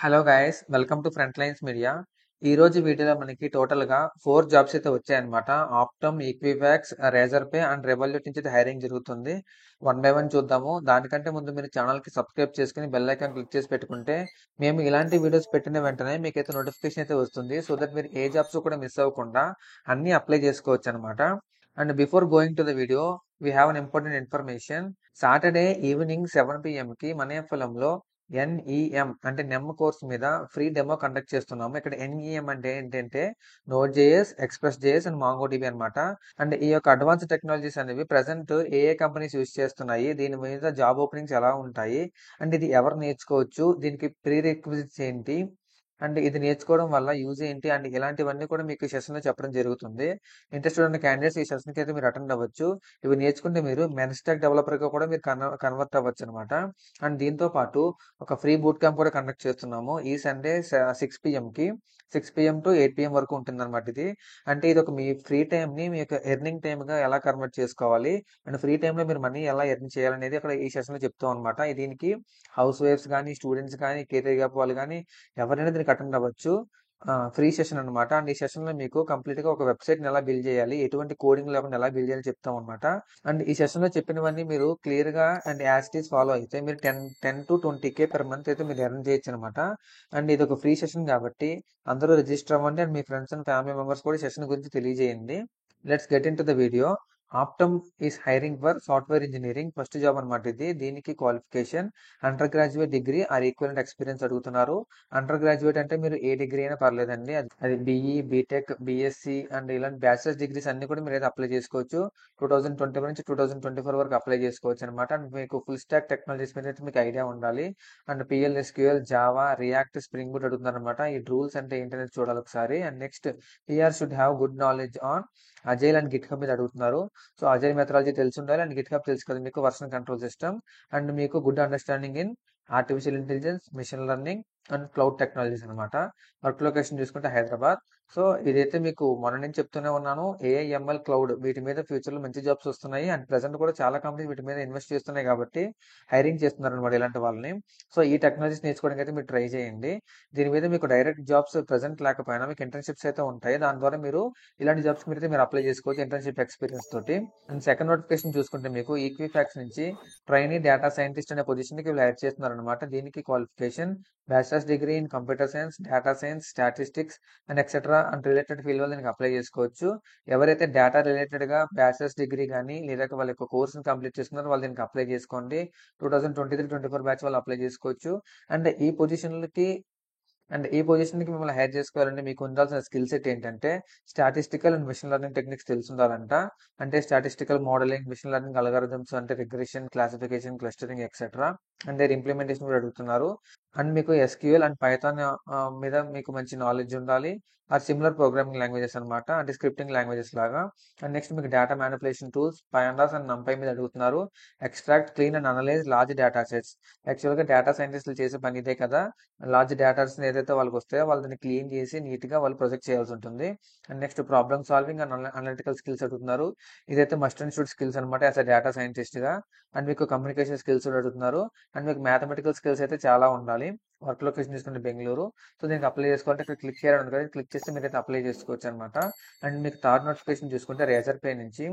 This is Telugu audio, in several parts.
Hello guys, welcome to front lines media. ఈ రోజు వీడియోలో మనకి టోటల్ గా 4 జాబ్స్ అయితే వచ్చాయన్నమాట. Optum, Equifax, Razorpay and Revolut నుంచి అయితే హైరింగ్ జరుగుతుంది. వన్ బై వన్ చూద్దాము. దానికంటే ముందు మీరు ఛానల్ కి సబ్స్క్రైబ్ చేసుకుని బెల్ ఐకాన్ క్లిక్ చేసి పెట్టుకుంటే మేము ఇలాంటి వీడియోస్ పెట్టిన వెంటనే మీకైతే నోటిఫికేషన్ అయితే వస్తుంది. సో దట్ మీరు ఏ జాబ్స్ కూడా మిస్ అవ్వకుండా అన్ని అప్లై చేసుకోవచ్చు అనమాట. And before going to the video, we have an important information. Saturday evening 7 PM కి మన ఎఫ్ఎంలో ఎన్ఈఎం అంటే నెమ్ కోర్స్ మీద ఫ్రీ డెమో కండక్ట్ చేస్తున్నాము. ఇక్కడ ఎన్ఈఎం అంటే ఏంటంటే node JS, express JS and MongoDB అనమాట. అండ్ ఈ యొక్క అడ్వాన్స్ టెక్నాలజీస్ అనేవి ప్రెసెంట్ ఏ కంపెనీస్ యూస్ చేస్తున్నాయి, దీని మీద జాబ్ ఓపెనింగ్స్ ఎలా ఉంటాయి, అండ్ ఇది ఎవరు నేర్చుకోవచ్చు, దీనికి ప్రీ రిక్విజిట్స్ ఏంటి, అండ్ ఇది నేర్చుకోవడం వల్ల యూజ్ ఏంటి, అండ్ ఇలాంటివన్నీ కూడా మీకు ఈ సెషన్ లో చెప్పడం జరుగుతుంది. ఇంట్రెస్టెడ్ ఉన్న క్యాండిడేట్స్ ఈ సెషన్ కి అయితే మీరు అటెండ్ అవ్వచ్చు. ఇవి నేర్చుకుంటే మీరు మెన్ స్టాక్ డెవలపర్ గా కూడా మీరు కన్వర్ట్ అవ్వచ్చు అనమాట. అండ్ దీంతో పాటు ఒక ఫ్రీ బూట్ క్యాంప్ కూడా కండక్ట్ చేస్తున్నాము ఈ సండే 6 PM కి. 6 PM టు 8 PM వరకు ఉంటుంది అనమాట ఇది. అంటే ఇది ఒక మీ ఫ్రీ టైం ని మీ యొక్క ఎర్నింగ్ టైమ్ గా ఎలా కన్వర్ట్ చేసుకోవాలి, అండ్ ఫ్రీ టైమ్ లో మీరు మనీ ఎలా ఎర్న్ చేయాలనేది అక్కడ ఈ సెషన్ లో చెప్తాం అనమాట. దీనికి హౌస్ వైఫ్స్ కానీ, స్టూడెంట్స్ కానీ, కేటగిరీ గ్యాప్ వాళ్ళు కానీ ఎవరైనా దీనికి అటెండ్ అవ్వచ్చు. ఫ్రీ సెషన్ అనమాట. అండ్ ఈ సెషన్ లో మీకు కంప్లీట్ గా ఒక వెబ్సైట్ ని ఎలా బిల్డ్ చేయాలి, ఎటువంటి కోడింగ్ లేకుండా ఎలా బిల్డ్ చేయాలి చెప్తాం అనమాట. అండ్ ఈ సెషన్ లో చెప్పినవన్నీ మీరు క్లియర్ గా and as it is follow అయితే మీరు 10 to 20K per month అయితే మీరు ఎర్న్ చేయొచ్చు అనమాట. అండ్ ఇది ఒక ఫ్రీ సెషన్ కాబట్టి అందరూ రిజిస్టర్ అవ్వండి. And me friends and family members కూడా సెషన్ గురించి తెలియజేయండి. Let's get in to the video. Optum is hiring for software engineering first job అనమాట ఇది. దీనికి qualification under graduate degree or equivalent experience అడుగుతున్నారు. అండర్ గ్రాడ్యుయేట్ అంటే మీరు ఏ డిగ్రీ అయినా పర్లేదండి. అది బీఈ, బీటెక్, బీఎస్సీ అండ్ ఇలాంటి బ్యాచిలర్స్ డిగ్రీస్ అన్ని కూడా మీరు అయితే అప్లై చేసుకోవచ్చు. 2020 నుంచి 2024 వరకు అప్లై చేసుకోవచ్చు అనమాట. అండ్ మీకు ఫుల్ స్టాక్ టెక్నాలజీస్ మీద అయితే మీకు ఐడియా ఉండాలి. And పిఎల్ఎస్క్యూఎల్, Java, react, spring boot అడుగుతున్నారు అనమాట. ఈ రూల్స్ అంటే ఏంటనేది చూడాలి ఒకసారి. And next here should have good knowledge on agile and Git hub మీద అడుగుతున్నారు. సో అజైల్ మెథడాలజీ తెలిసి ఉండాలి. అండ్ గిట్ హబ్ తెలుసు కదా మీకు, వర్షన్ కంట్రోల్ సిస్టమ్. అండ్ మీకు good understanding in artificial intelligence, machine learning and cloud technologies అనమాట. వర్క్ లొకేషన్ చూసుకుంటే హైదరాబాద్. సో ఇదైతే మీకు మొన్న నుంచి చెప్తూనే ఉన్నాను, ఏఐఎంఎల్, క్లౌడ్ వీటి మీద ఫ్యూచర్ లో మంచి జాబ్స్ వస్తున్నాయి. అండ్ ప్రెసెంట్ కూడా చాలా కంపెనీస్ వీటి మీద ఇన్వెస్ట్ చేస్తున్నాయి కాబట్టి హైరింగ్ చేస్తున్నారు అనమాట ఇలాంటి వాళ్ళని. సో ఈ టెక్నాలజీస్ నేర్చుకోవడానికి అయితే మీరు ట్రై చేయండి. దీని మీద మీకు డైరెక్ట్ జాబ్స్ ప్రెసెంట్ లేకపోయినా మీకు ఇంటర్న్షిప్స్ అయితే ఉంటాయి. దాని ద్వారా మీరు ఇలాంటి జాబ్స్ మీద మీరు అప్లై చేసుకోవచ్చు ఇంటర్న్షిప్ ఎక్స్పీరియన్స్ తోటి. అండ్ సెకండ్ నోటిఫికేషన్ చూసుకుంటే మీకు ఈక్విఫాక్స్ నుంచి ట్రైనీ డేటా సైంటిస్ట్ అనే పొజిషన్ కి వీళ్ళు హైర్ చేస్తున్నారు అనమాట. దీనికి qualification bachelors degree in computer science, data science, statistics and etcetera and related field వాళ్ళు దీనికి అప్లై చేసుకోవచ్చు. ఎవరైతే డేటా రిలేటెడ్ గా బ్యాచిలర్స్ డిగ్రీ కానీ లేదా వాళ్ళ యొక్క కోర్స్ కంప్లీట్ చేసుకున్నారో వాళ్ళు దీనికి అప్లై చేసుకోండి. 2023-24 బ్యాచ్ వాళ్ళు అప్లై చేసుకోవచ్చు. అండ్ ఈ పొజిషన్ కి మిమ్మల్ని హైర్ చేసుకోవాలంటే మీకు ఉండాల్సిన స్కిల్ సెట్ ఏంటంటే statistical and machine learning techniques తెలిసి ఉండాలంట. అంటే statistical modelling, machine learning algorithms అంటే regression, classification, clustering etcetera and their implementation కూడా అడుగుతున్నారు. అండ్ మీకు ఎస్క్యూఎల్ అండ్ పైథాన్ మీద మీకు మంచి నాలెడ్జ్ ఉండాలి. ఆర్ సిమిలర్ ప్రోగ్రామింగ్ లాంగ్వేజెస్ అనమాట, అంటే స్క్రిప్టింగ్ లాంగ్వేజెస్ లాగా. అండ్ నెక్స్ట్ మీకు data manipulation tools, pandas and numpy మీద అడుగుతున్నారు. Extract, clean and analyse large data sets. Actual గా డేటా సైంటిస్టులు చేసే పని ఇదే కదా. లార్జ్ డేటాస్ ఏదైతే వాళ్ళకి వస్తాయో వాళ్ళని క్లీన్ చేసి నీట్ గా వాళ్ళు ప్రొజెక్ట్ చేయాల్సి ఉంటుంది. And next problem solving and analytical skills అడుగుతున్నారు. ఇదైతే మస్ట్ అండ్ షుడ్ స్కిల్స్ అనమాట యాజ్ అ డేటా సైంటిస్ట్ గా. అండ్ మీకు కమ్యూనికేషన్ స్కిల్స్ అడుగుతున్నారు. అండ్ మీకు మ్యాథమెటికల్ స్కిల్స్ అయితే చాలా ఉండాలి. వర్క్ లొకేషన్ తీసుకుంటే బెంగళూరు. సో దీనికి అప్లై చేసుకోవాలంటే ఇక్కడ క్లిక్ చేయాలి ఉంటుంది, క్లిక్ చేస్తే మీరైతే అప్లై చేసుకోవచ్చు అనమాట. అండ్ మీకు థర్డ్ నోటిఫికేషన్ చూసుకుంటే రేజర్ పే నుంచి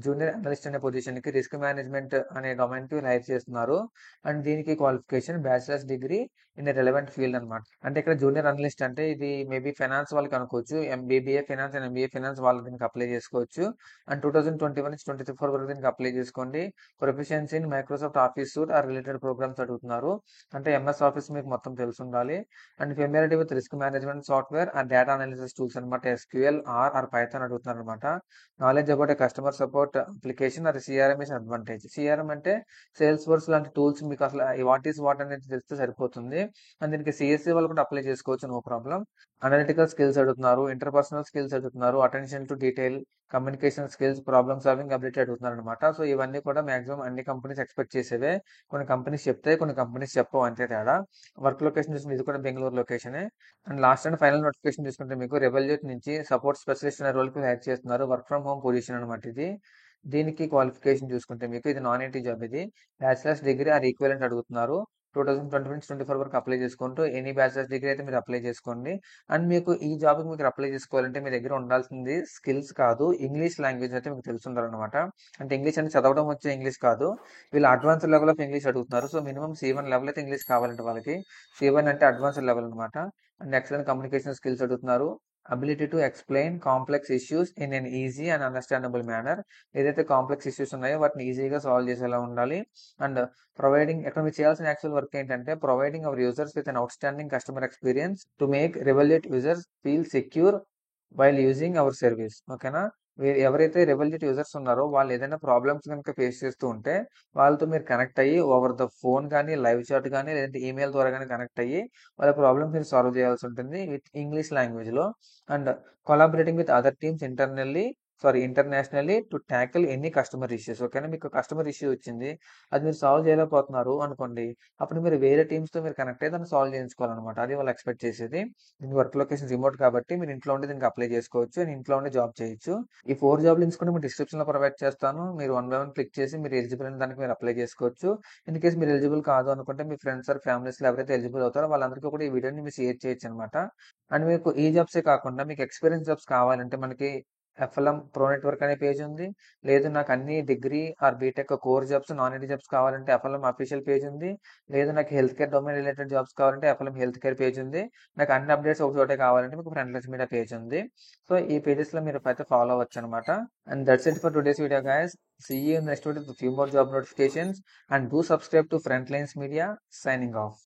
జూనియర్ అనలిస్ట్ అనే పొజిషన్ కి రిస్క్ మేనేజ్మెంట్ అనే డొమైన్ కి హైర్ చేస్తున్నారు. అండ్ దీనికి qualification bachelors degree in relevant field అనమాట. అంటే ఇక్కడ జూనియర్ అనలిస్ట్ అంటే ఇది మేబీ ఫైనాన్స్ వాళ్ళకి అనుకోవచ్చు. MBBA finance and MBA finance వాళ్ళు దీనికి అప్లై చేసుకోవచ్చు. అండ్ 2021 నుంచి 24 వరకు దీనికి అప్లై చేసుకోండి. Proficiency in Microsoft Office suite or related programs అడుగుతున్నారు. అంటే ఎంఎస్ ఆఫీస్ మీకు మొత్తం తెలిసి ఉండాలి. And familiarity with risk management software and data analysis tools అనమాట, ఎస్క్యూఎల్ ఆర్ పైథాన్ అడుగుతున్నారు అనమాట. Knowledge about customer support application or CRM is advantage. CRM అంటే సేల్స్ ఫోర్స్ లాంటి టూల్స్ మీకు అసలు వాట్ ఈస్ వాట్ అనేది తెలిస్తే సరిపోతుంది. అండ్ దీనికి సిఎస్సి వాళ్ళు కూడా అప్లై చేసుకోవచ్చు, నో ప్రాబ్లం. అనలిటికల్ స్కిల్స్ అడుగుతున్నారు, ఇంటర్పర్సనల్ స్కిల్స్ అడుగుతున్నారు, attention to detail, communication skills, problem solving ability అడుగుతున్నారు అనమాట. సో ఇవన్నీ కూడా మాక్సిమం అన్ని కంపెనీస్ ఎక్స్పెక్ట్ చేసేవే. కొన్ని కంపెనీస్ చెప్తాయి, కొన్ని కంపెనీస్ చెప్పవు, అంతే తేడా. వర్క్ లొకేషన్ చూసుకుంటే ఇది కూడా బెంగళూరు లొకేషనే. And last and final notification చూసుకుంటే మీకు రెవల్యూట్ నుంచి సపోర్ట్ స్పెషలిస్ట్ అనే రోల్ కి హైర్ చేస్తున్నారు. వర్క్ ఫ్రమ్ హోమ్ పొజిషన్ అనమాట ఇది. దీనికి క్వాలిఫికేషన్ చూసుకుంటే మీకు ఇది నాన్ ఐటీ జాబ్. ఇది బ్యాచిలర్స్ డిగ్రీ ఆర్ ఈక్వలెంట్ అడుగుతున్నారు. 2020-24 వరకు అప్లై చేసుకుంటూ ఎనీ బ్యాచిలర్స్ డిగ్రీ అయితే మీరు అప్లై చేసుకోండి. అండ్ మీకు ఈ జాబ్‌కి మీరు అప్లై చేసుకోవాలంటే మీ దగ్గర ఉండాల్సింది స్కిల్స్ కాదు, ఇంగ్లీష్ లాంగ్వేజ్ అయితే మీకు తెలిసుండాలనమాట. అంటే ఇంగ్లీష్ అంటే చదవడం వచ్చే ఇంగ్లీష్ కాదు. వీళ్ళు అడ్వాన్స్డ్ లెవెల్ ఆఫ్ ఇంగ్లీష్ అడుగుతున్నారు. సో, మినిమమ్ C1 లెవెల్ అయితే ఇంగ్లీష్ కావాలంట వాళ్ళకి. C1 అంటే అడ్వాన్స్డ్ లెవెల్ అనమాట. అండ్ ఎక్సలెంట్ కమ్యూనికేషన్ స్కిల్స్ అడుగుతున్నారు. Ability to explain complex issues in an easy and understandable manner. ఏదైతే కాంప్లెక్స్ ఇష్యూస్ ఉన్నాయో వాటిని ఈజీగా సాల్వ్ చేసేలా ఉండాలి. అండ్ ఇక్కడ మీరు చేయాల్సిన యాక్చువల్ వర్క్ ఏంటంటే providing our users with an outstanding customer experience to make Revolut users feel secure while using our service. ఓకేనా? ఎవరైతే రెవల్యూట్ యూజర్స్ ఉన్నారో వాళ్ళు ఏదైనా ప్రాబ్లమ్స్ గనుక ఫేస్ చేస్తూ ఉంటే వాళ్ళతో మీరు కనెక్ట్ అయ్యి ఓవర్ ద ఫోన్ గానీ, లైవ్ చాట్ గానీ, లేదంటే ఈమెయిల్ ద్వారా గానీ కనెక్ట్ అయ్యి వాళ్ళ ప్రాబ్లమ్స్ మీరు సాల్వ్ చేయాల్సి ఉంటుంది విత్ ఇంగ్లీష్ లాంగ్వేజ్‌లో. And collaborating with other teams internationally to tackle any customer issues. ఓకేనా? మీకు కస్టమర్ ఇష్యూ వచ్చింది. అది మీరు సాల్వ్ చేయలేకపోతున్నారు అనుకోండి. అప్పుడు మీరు వేరే టీమ్స్‌తో మీరు కనెక్ట్ అయ్యి దాన్ని సాల్వ్ చేయించుకోవాలనమాట. అది వాళ్ళు ఎక్స్‌పెక్ట్ చేసేది. దీని వర్క్ లొకేషన్ రిమోట్ కాబట్టి మీరు ఇంట్లో ఉండి దీనికి అప్లై చేసుకోవచ్చు. అండ్ ఇంట్లో ఉండి జాబ్ చేయొచ్చు. ఈ 4 జాబ్ లింక్స్ కూడా మీకు డిస్క్రిప్షన్‌లో ప్రొవైడ్ చేస్తాను. మీరు వన్ బై వన్ క్లిక్ చేసి మీరు ఎలిజిబుల్ అయిన దానికి మీరు అప్లై చేసుకోవచ్చు. ఇన్ కేస్ మీరు ఎలిజిబుల్ కాదు అనుకుంటే మీ ఫ్రెండ్స్ ఆర్ ఫ్యామిలీస్‌లో ఎవరైతే ఎలిజిబుల్ అవుతారో వాళ్ళందరికీ కూడా ఈ వీడియోని మీరు షేర్ చేయొచ్చనమాట. అండ్ మీకు ఈ జాబ్సే కాకుండా మీకు ఎక్స్‌పీరియన్స్ జాబ్స్ కావాలంటే మనకి ఎఫ్ఎల్ఎం ప్రో నెట్వర్క్ అనే పేజ్ ఉంది. లేదు నాకు అన్ని degree or BTech core jobs, non IT jobs కావాలంటే ఎఫ్ఎల్ఎం అఫీషియల్ పేజ్ ఉంది. లేదు నాకు health care domain related jobs కావాలంటే ఎఫ్ఎల్ఎం హెల్త్ కేర్ పేజ్ ఉంది. నాకు అన్ని అప్డేట్స్ ఒక చోటే కావాలంటే మీకు ఫ్రంట్లైన్స్ మీడియా పేజ్ ఉంది. సో, ఈ పేజెస్‌లో మీరు అయితే ఫాలో అవ్వచ్చనమాట. And that's it for today's video guys. See you in next video with few more job notifications and do subscribe to Frontlines Media. Signing off.